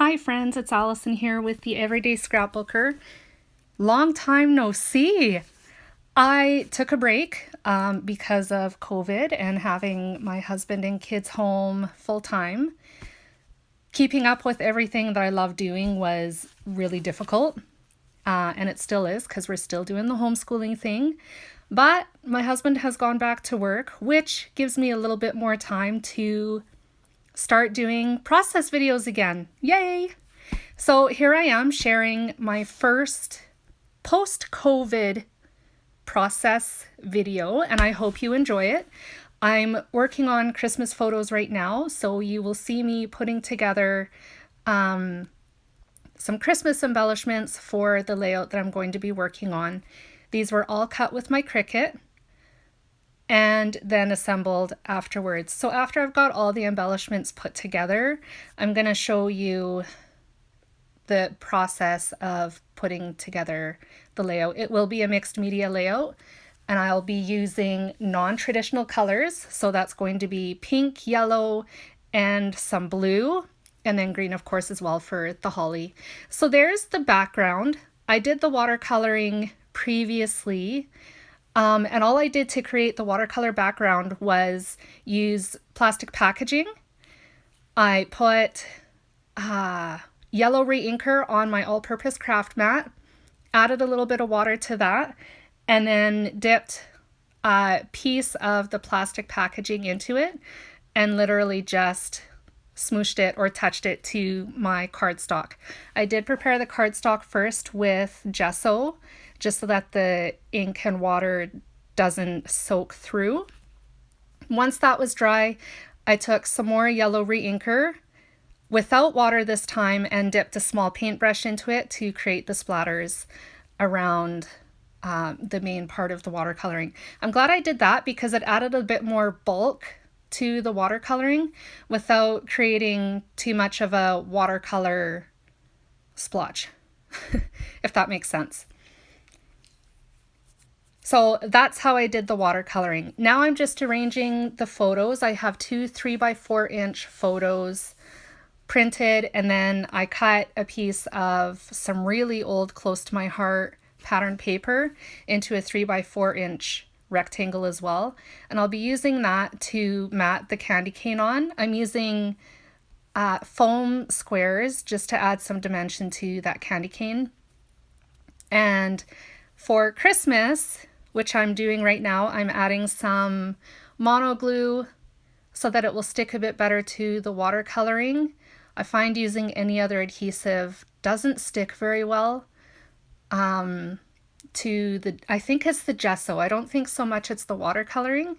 Hi friends, it's Allison here with the Everyday Scrapbooker. Long time no see. I took a break because of COVID and having my husband and kids home full time. Keeping up with everything that I love doing was really difficult, and it still is because we're still doing the homeschooling thing. But my husband has gone back to work, which gives me a little bit more time to start doing process videos again. Yay! So here I am sharing my first post-COVID process video, and I hope you enjoy it. I'm working on Christmas photos right now, so you will see me putting together some Christmas embellishments for the layout that I'm going to be working on. These were all cut with my Cricut and then assembled afterwards. So after I've got all the embellishments put together, I'm going to show you the process of putting together the layout. It will be a mixed media layout, and I'll be using non-traditional colors. So that's going to be pink, yellow, and some blue, and then green, of course, as well for the holly. So there's the background. I did the watercoloring previously. And all I did to create the watercolor background was use plastic packaging. I put yellow re-inker on my all-purpose craft mat, added a little bit of water to that, and then dipped a piece of the plastic packaging into it and literally just smooshed it or touched it to my cardstock. I did prepare the cardstock first with gesso, just so that the ink and water doesn't soak through. Once that was dry, I took some more yellow re-inker without water this time and dipped a small paintbrush into it to create the splatters around the main part of the watercoloring. I'm glad I did that because it added a bit more bulk to the watercoloring without creating too much of a watercolor splotch, if that makes sense. So that's how I did the watercoloring. Now I'm just arranging the photos. I have two 3x4-inch photos printed, and then I cut a piece of some really old Close to My Heart pattern paper into a 3x4-inch rectangle as well. And I'll be using that to mat the candy cane on. I'm using foam squares just to add some dimension to that candy cane. And for Christmas, which I'm doing right now, I'm adding some mono glue so that it will stick a bit better to the watercoloring. I find using any other adhesive doesn't stick very well to I think it's the gesso. I don't think so much it's the watercoloring.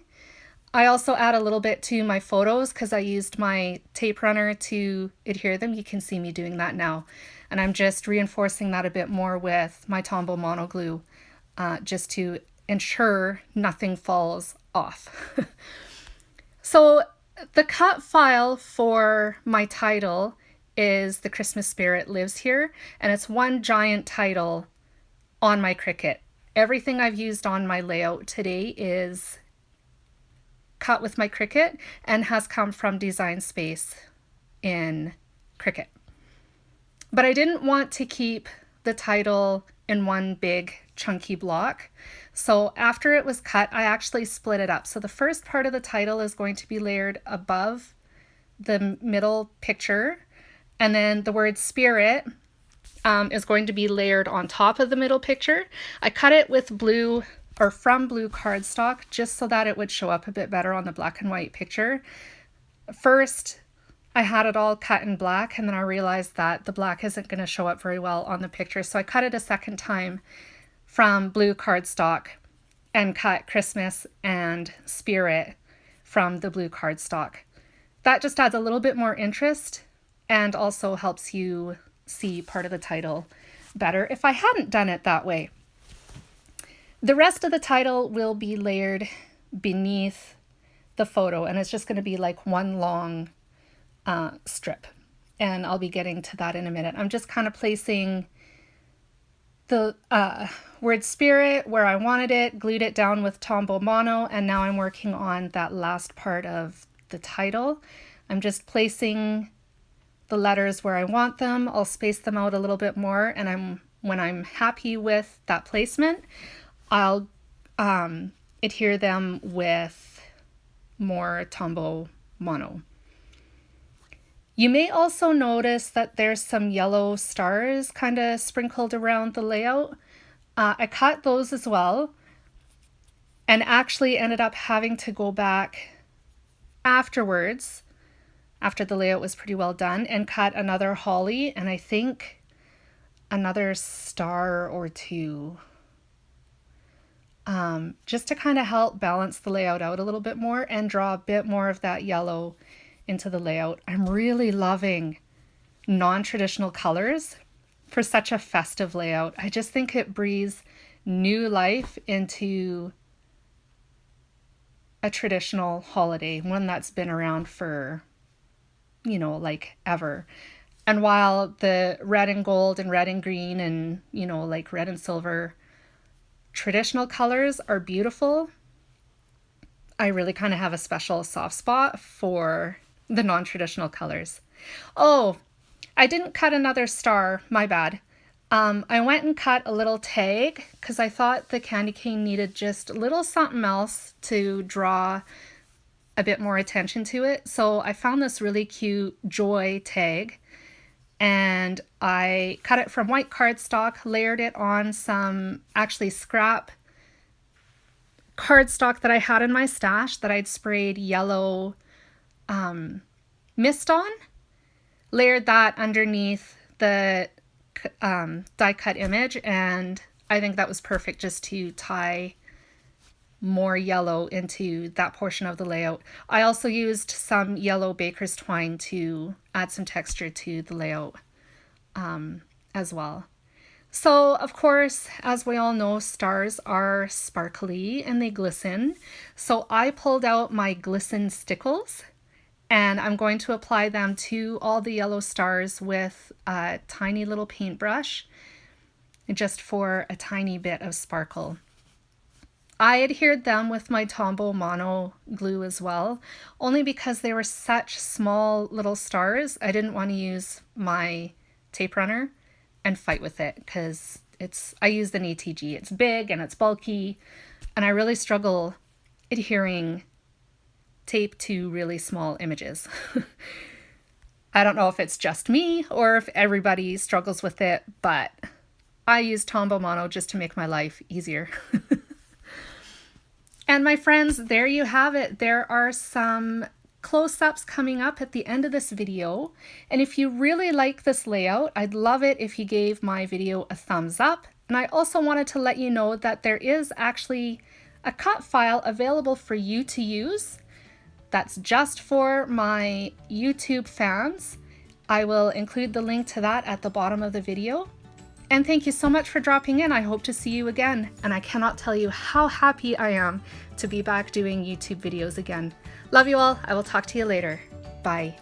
I also add a little bit to my photos because I used my tape runner to adhere them. You can see me doing that now. And I'm just reinforcing that a bit more with my Tombow mono glue just to ensure nothing falls off. So the cut file for my title is The Christmas Spirit Lives Here, and it's one giant title on my Cricut. Everything I've used on my layout today is cut with my Cricut and has come from Design Space in Cricut. But I didn't want to keep the title in one big chunky block. So after it was cut, I actually split it up. So the first part of the title is going to be layered above the middle picture, and then the word spirit is going to be layered on top of the middle picture. I cut it with blue or from blue cardstock just so that it would show up a bit better on the black and white picture. First, I had it all cut in black, and then I realized that the black isn't going to show up very well on the picture. So I cut it a second time from blue cardstock and cut Christmas and Spirit from the blue cardstock. That just adds a little bit more interest and also helps you see part of the title better if I hadn't done it that way. The rest of the title will be layered beneath the photo, and it's just going to be like one long strip, and I'll be getting to that in a minute. I'm just kind of placing the word spirit where I wanted it, glued it down with Tombow mono, and now I'm working on that last part of the title. I'm just placing the letters where I want them. I'll space them out a little bit more, and when I'm happy with that placement, I'll adhere them with more Tombow Mono. You may also notice that there's some yellow stars kind of sprinkled around the layout. I cut those as well, and actually ended up having to go back afterwards, after the layout was pretty well done, and cut another holly and I think another star or two, just to kind of help balance the layout out a little bit more and draw a bit more of that yellow into the layout. I'm really loving non-traditional colors for such a festive layout. I just think it breathes new life into a traditional holiday, one that's been around for, you know, like ever. And while the red and gold and red and green and, you know, like red and silver traditional colors are beautiful, I really kind of have a special soft spot for the non-traditional colors. Oh, I didn't cut another star, my bad. I went and cut a little tag because I thought the candy cane needed just a little something else to draw a bit more attention to it. So I found this really cute joy tag and I cut it from white cardstock, layered it on some actually scrap cardstock that I had in my stash that I'd sprayed yellow mist on, layered that underneath the die cut image, and I think that was perfect just to tie more yellow into that portion of the layout. I also used some yellow baker's twine to add some texture to the layout as well. So of course, as we all know, stars are sparkly and they glisten. So I pulled out my glisten stickles and I'm going to apply them to all the yellow stars with a tiny little paintbrush just for a tiny bit of sparkle. I adhered them with my Tombow Mono glue as well, only because they were such small little stars. I didn't want to use my tape runner and fight with it because I used an ATG. It's big and it's bulky, and I really struggle adhering tape to really small images. I don't know if it's just me or if everybody struggles with it, but I use Tombow Mono just to make my life easier. And my friends, there you have it. There are some close-ups coming up at the end of this video. And if you really like this layout, I'd love it if you gave my video a thumbs up. And I also wanted to let you know that there is actually a cut file available for you to use. That's just for my YouTube fans. I will include the link to that at the bottom of the video. And thank you so much for dropping in. I hope to see you again. And I cannot tell you how happy I am to be back doing YouTube videos again. Love you all. I will talk to you later. Bye.